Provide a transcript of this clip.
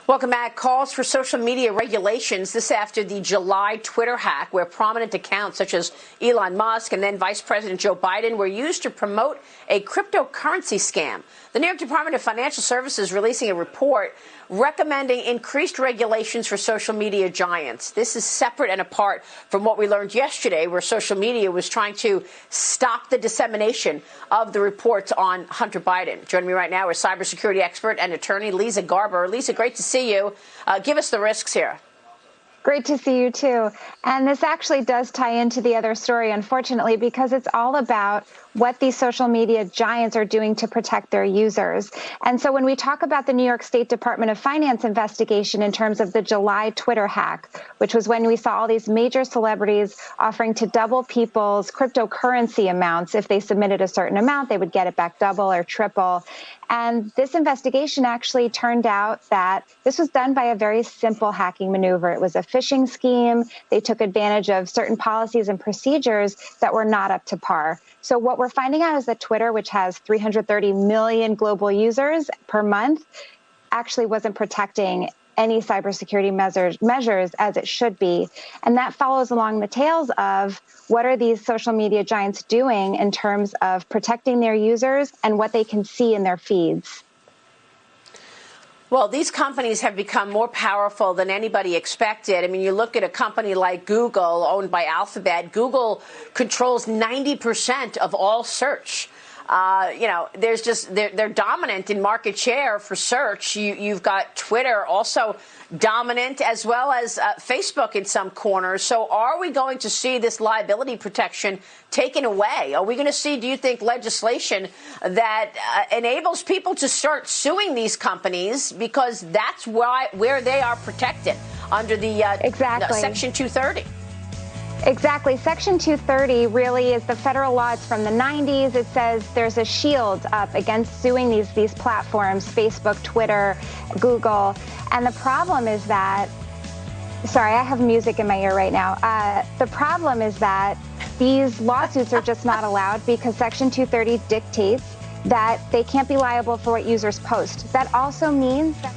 Welcome back. Calls for social media regulations this after the July Twitter hack, where prominent accounts such as Elon Musk and then Vice President Joe Biden were used to promote a cryptocurrency scam. The New York Department of Financial Services releasing a report recommending increased regulations for social media giants. This is separate and apart from what we learned yesterday, where social media was trying to stop the dissemination of the reports on Hunter Biden. Joining me right now is cybersecurity expert and attorney Leeza Garber. Leeza, great to see you. Give us the risks here. Great to see you, too. And this actually does tie into the other story, unfortunately, because it's all about what these social media giants are doing to protect their users. And so when we talk about the New York State Department of Finance investigation in terms of the July Twitter hack, which was when we saw all these major celebrities offering to double people's cryptocurrency amounts. If they submitted a certain amount, they would get it back double or triple. And this investigation actually turned out that this was done by a very simple hacking maneuver. It was a phishing scheme. They took advantage of certain policies and procedures that were not up to par. So what we're finding out is that Twitter, which has 330 million global users per month, actually wasn't protecting any cybersecurity measures as it should be. And that follows along the tails of what are these social media giants doing in terms of protecting their users and what they can see in their feeds. Well, these companies have become more powerful than anybody expected. I mean, you look at a company like Google, owned by Alphabet. Google controls 90% of all search. They're dominant in market share for search. You've got Twitter also dominant, as well as Facebook in some corners. So are we going to see this liability protection taken away? Are we going to see, do you think, legislation that enables people to start suing these companies because that's where they are protected under the Section 230? Exactly. Section 230 really is the federal law. It's from the 90s. It says there's a shield up against suing these platforms, Facebook, Twitter, Google. And the problem is that, sorry, I have music in my ear right now. The problem is that these lawsuits are just not allowed because Section 230 dictates that they can't be liable for what users post. That also means that